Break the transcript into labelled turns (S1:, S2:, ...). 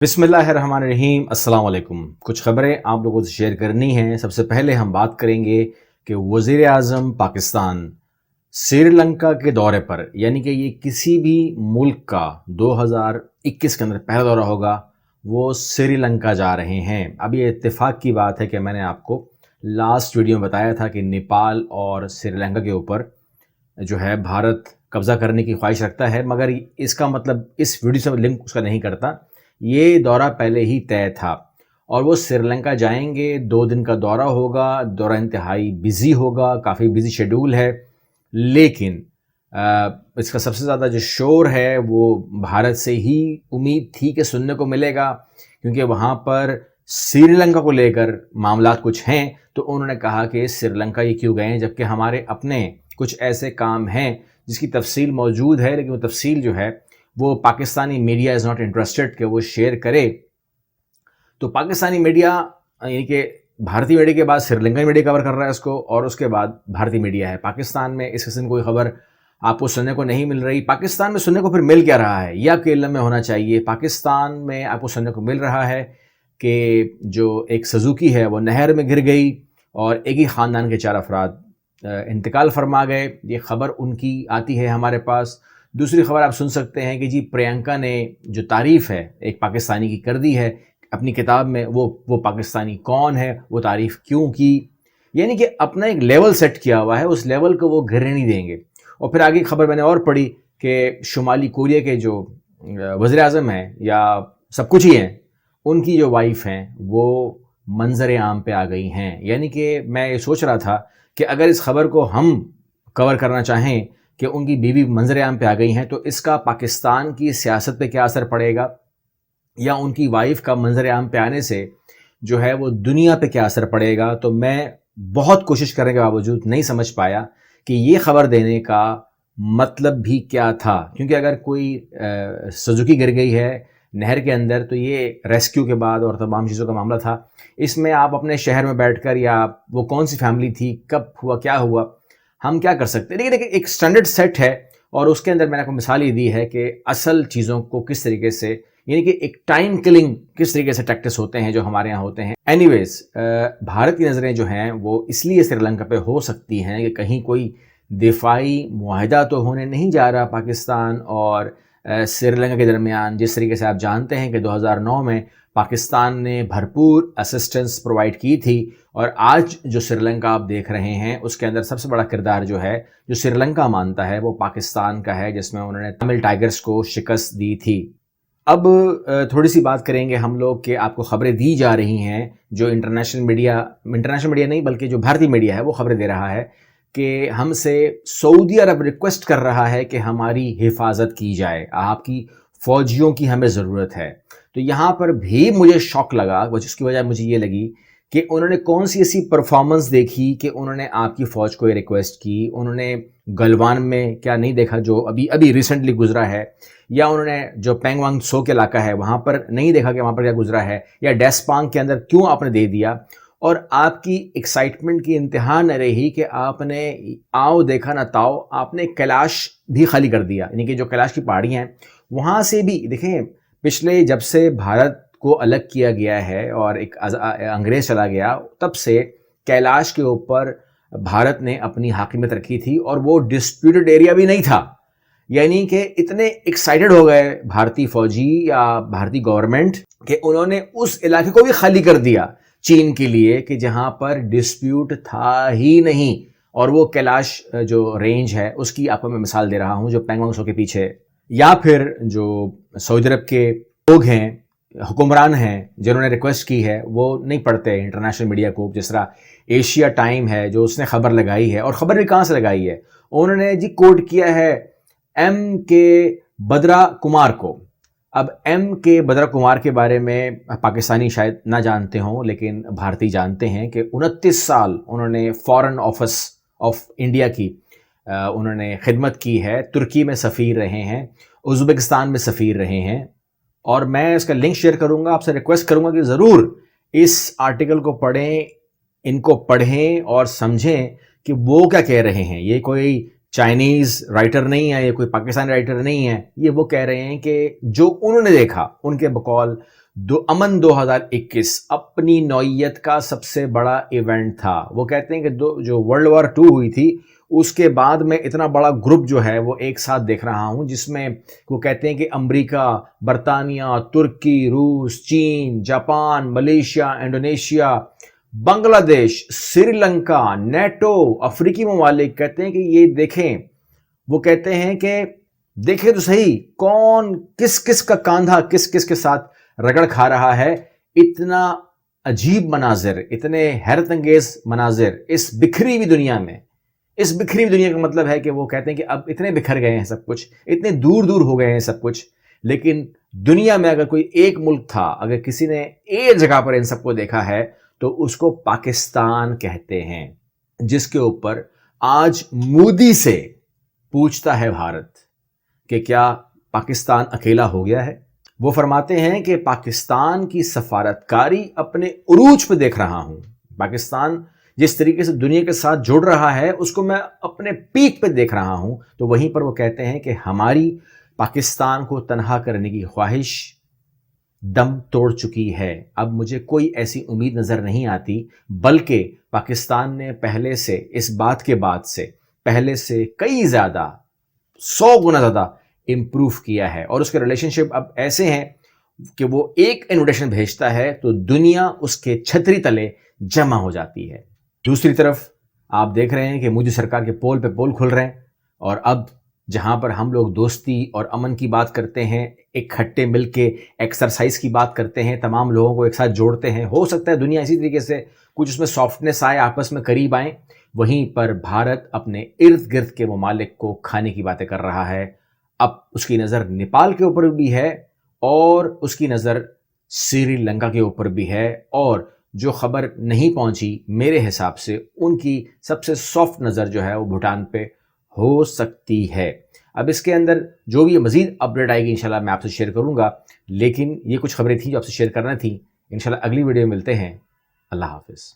S1: बिस्मिल्लाहिर्रहमानिर्रहीम। अस्सलाम वालेकुम। कुछ ख़बरें आप लोगों से शेयर करनी हैं। सबसे पहले हम बात करेंगे कि वज़ीर आज़म पाकिस्तान श्रीलंका के दौरे पर, यानी कि ये किसी भी मुल्क का 2021 के अंदर पहला दौरा होगा, वो श्रीलंका जा रहे हैं। अब ये इत्तेफाक की बात है कि मैंने आपको लास्ट वीडियो में बताया था कि नेपाल और श्रीलंका के ऊपर जो है भारत कब्ज़ा करने की ख्वाहिश रखता है, मगर इसका मतलब इस वीडियो से लिंक उसका नहीं करता। ये दौरा पहले ही तय था और वो श्रीलंका जाएंगे। 2 दिन का दौरा होगा। दौरा इंतहाई बिज़ी होगा, काफ़ी बिज़ी शेड्यूल है, लेकिन इसका सबसे ज़्यादा जो शोर है वो भारत से ही उम्मीद थी कि सुनने को मिलेगा, क्योंकि वहाँ पर श्रीलंका को लेकर मामला कुछ हैं। तो उन्होंने कहा कि श्रीलंका ये क्यों गए हैं, जबकि हमारे अपने कुछ ऐसे काम हैं जिसकी तफसील मौजूद है, लेकिन वो तफसील जो है वो Pakistani media is not interested कि वो शेयर करे। तो पाकिस्तानी मीडिया, यानी कि भारतीय मीडिया के बाद श्रीलंका मीडिया कवर कर रहा है इसको, और उसके बाद भारतीय मीडिया है। पाकिस्तान में इस किस्म कोई खबर आपको सुनने को नहीं मिल रही। पाकिस्तान में सुनने को फिर मिल क्या रहा है, यह आपके इल्म में होना चाहिए। पाकिस्तान में आपको सुनने को मिल रहा है कि जो एक सुजुकी है वो नहर में गिर गई और एक ही ख़ानदान के 4 अफराद इंतकाल फरमा गए। ये ख़बर उनकी आती है हमारे पास। दूसरी खबर आप सुन सकते हैं कि जी प्रियंका ने जो तारीफ़ है एक पाकिस्तानी की कर दी है अपनी किताब में, वो पाकिस्तानी कौन है, वो तारीफ़ क्यों की, यानी कि अपना एक लेवल सेट किया हुआ है, उस लेवल को वो गिरने नहीं देंगे। और फिर आगे खबर मैंने और पढ़ी कि शुमाली कोरिया के जो वज़ीर आज़म हैं, या सब कुछ ही हैं, उनकी जो वाइफ हैं वो मंजर आम पे आ गई हैं। यानी कि मैं ये सोच रहा था कि अगर इस खबर को हम कवर करना चाहें कि उनकी बीवी मंजर आम पे आ गई हैं, तो इसका पाकिस्तान की सियासत पे क्या असर पड़ेगा, या उनकी वाइफ का मंजर आम पे आने से जो है वो दुनिया पे क्या असर पड़ेगा। तो मैं बहुत कोशिश करने के बावजूद नहीं समझ पाया कि ये ख़बर देने का मतलब भी क्या था, क्योंकि अगर कोई सुजुकी गिर गई है नहर के अंदर तो ये रेस्क्यू के बाद और तमाम चीज़ों का मामला था। इसमें आप अपने शहर में बैठकर, या वो कौन सी फैमिली थी, कब हुआ, क्या हुआ, हम क्या कर सकते हैं। लेकिन देखिए एक स्टैंडर्ड सेट है, और उसके अंदर मैंने आपको मिसाल ये दी है कि असल चीज़ों को किस तरीके से, यानी कि एक टाइम किलिंग किस तरीके से टैक्टिस होते हैं जो हमारे यहाँ होते हैं। एनीवेज, भारत की नज़रें जो हैं वो इसलिए श्रीलंका पे हो सकती हैं कि कहीं कोई दिफाई मुआहदा तो होने नहीं जा रहा पाकिस्तान और श्रीलंका के दरमियान। जिस तरीके से आप जानते हैं कि 2009 में पाकिस्तान ने भरपूर असिस्टेंस प्रोवाइड की थी, और आज जो श्रीलंका आप देख रहे हैं उसके अंदर सबसे बड़ा किरदार जो है, जो श्रीलंका मानता है, वो पाकिस्तान का है, जिसमें उन्होंने तमिल टाइगर्स को शिकस्त दी थी। अब थोड़ी सी बात करेंगे हम लोग कि आपको खबरें दी जा रही हैं जो इंटरनेशनल मीडिया नहीं बल्कि जो भारतीय मीडिया है वो खबरें दे रहा है कि हमसे सऊदी अरब रिक्वेस्ट कर रहा है कि हमारी हिफाजत की जाए, आपकी फ़ौजियों की हमें ज़रूरत है। तो यहाँ पर भी मुझे शौक लगा, जिसकी वजह मुझे ये लगी कि उन्होंने कौन सी ऐसी परफॉर्मेंस देखी कि उन्होंने आपकी फ़ौज को ये रिक्वेस्ट की। उन्होंने गलवान में क्या नहीं देखा जो अभी अभी रिसेंटली गुजरा है, या उन्होंने जो पैंगवांग त्सो के इलाका है वहाँ पर नहीं देखा कि वहाँ पर क्या गुजरा है, या डेस्पांग के अंदर क्यों आपने दे दिया। और आपकी एक्साइटमेंट की इंतहा न रही कि आपने आओ देखा ना ताओ, आपने कैलाश भी खाली कर दिया। यानी कि जो कैलाश की पहाड़ियाँ हैं वहाँ से भी देखें, पिछले जब से भारत को अलग किया गया है और एक अंग्रेज़ चला गया, तब से कैलाश के ऊपर भारत ने अपनी हाकिमियत रखी थी, और वो डिस्प्यूटेड एरिया भी नहीं था। यानी कि इतने एक्साइटेड हो गए भारतीय फौजी या भारतीय गवर्नमेंट कि उन्होंने उस इलाके को भी खाली कर दिया चीन के लिए, कि जहां पर डिस्प्यूट था ही नहीं। और वो कैलाश जो रेंज है उसकी आपको मैं मिसाल दे रहा हूं, जो पैंगोंग त्सो के पीछे, या फिर जो सऊदी अरब के लोग हैं, हुक्मरान हैं, जिन्होंने रिक्वेस्ट की है, वो नहीं पढ़ते इंटरनेशनल मीडिया को। जिस तरह एशिया टाइम है जो उसने खबर लगाई है, और ख़बर भी कहाँ से लगाई है, उन्होंने जी कोट किया है एम के बद्रा कुमार को। अब एम के बद्रा कुमार के बारे में पाकिस्तानी शायद ना जानते हों, लेकिन भारतीय जानते हैं कि 29 साल उन्होंने फॉरेन ऑफिस ऑफ इंडिया की उन्होंने खिदमत की है। तुर्की में सफ़ीर रहे हैं, उज़्बेकिस्तान में सफ़ीर रहे हैं, और मैं इसका लिंक शेयर करूंगा। आपसे रिक्वेस्ट करूंगा कि ज़रूर इस आर्टिकल को पढ़ें, इनको पढ़ें और समझें कि वो क्या कह रहे हैं। ये कोई चाइनीज़ राइटर नहीं है, ये कोई पाकिस्तानी राइटर नहीं है, ये वो कह रहे हैं कि जो उन्होंने देखा, उनके बकौल امن 2021 اپنی نوعیت کا سب سے بڑا ایونٹ تھا۔ وہ کہتے ہیں کہ جو ورلڈ وار 2 ہوئی تھی اس کے بعد میں اتنا بڑا گروپ جو ہے وہ ایک ساتھ دیکھ رہا ہوں، جس میں وہ کہتے ہیں کہ امریکہ، برطانیہ، ترکی، روس، چین، جاپان، ملیشیا، انڈونیشیا، بنگلہ دیش، سری لنکا، نیٹو، افریقی ممالک کہتے ہیں کہ یہ دیکھیں، وہ کہتے ہیں کہ دیکھیں تو صحیح کون کس کس کا کاندھا کس کس کے ساتھ رگڑ کھا رہا ہے۔ اتنا عجیب مناظر، اتنے حیرت انگیز مناظر اس بکھری ہوئی دنیا میں، اس بکھری ہوئی دنیا کا مطلب ہے کہ وہ کہتے ہیں کہ اب اتنے بکھر گئے ہیں سب کچھ، اتنے دور دور ہو گئے ہیں سب کچھ، لیکن دنیا میں اگر کوئی ایک ملک تھا، اگر کسی نے ایک جگہ پر ان سب کو دیکھا ہے تو اس کو پاکستان کہتے ہیں، جس کے اوپر آج مودی سے پوچھتا ہے بھارت کہ کیا پاکستان اکیلا ہو گیا ہے۔ وہ فرماتے ہیں کہ پاکستان کی سفارتکاری اپنے عروج پہ دیکھ رہا ہوں، پاکستان جس طریقے سے دنیا کے ساتھ جڑ رہا ہے اس کو میں اپنے پیک پہ دیکھ رہا ہوں۔ تو وہیں پر وہ کہتے ہیں کہ ہماری پاکستان کو تنہا کرنے کی خواہش دم توڑ چکی ہے، اب مجھے کوئی ایسی امید نظر نہیں آتی، بلکہ پاکستان نے پہلے سے اس بات کے بعد سے پہلے سے کئی زیادہ 100 گنا زیادہ امپروو کیا ہے، اور اس کے ریلیشن شپ اب ایسے ہیں کہ وہ ایک انویٹیشن بھیجتا ہے تو دنیا اس کے چھتری تلے جمع ہو جاتی ہے۔ دوسری طرف آپ دیکھ رہے ہیں کہ مودی سرکار کے پول پہ پول کھل رہے ہیں، اور اب جہاں پر ہم لوگ دوستی اور امن کی بات کرتے ہیں، اکٹھے مل کے ایکسرسائز کی بات کرتے ہیں، تمام لوگوں کو ایک ساتھ جوڑتے ہیں، ہو سکتا ہے دنیا اسی طریقے سے کچھ اس میں سافٹنس آئے، آپس میں قریب آئیں، وہیں پر بھارت اپنے ارد گرد کے ممالک کو کھانے کی باتیں کر رہا ہے۔ اب اس کی نظر نیپال کے اوپر بھی ہے، اور اس کی نظر سری لنکا کے اوپر بھی ہے، اور جو خبر نہیں پہنچی میرے حساب سے ان کی سب سے سافٹ نظر جو ہے وہ بھوٹان پہ ہو سکتی ہے۔ اب اس کے اندر جو بھی مزید اپڈیٹ آئے گی انشاءاللہ میں آپ سے شیئر کروں گا، لیکن یہ کچھ خبریں تھیں جو آپ سے شیئر کرنا تھیں۔ انشاءاللہ اگلی ویڈیو میں ملتے ہیں۔ اللہ حافظ۔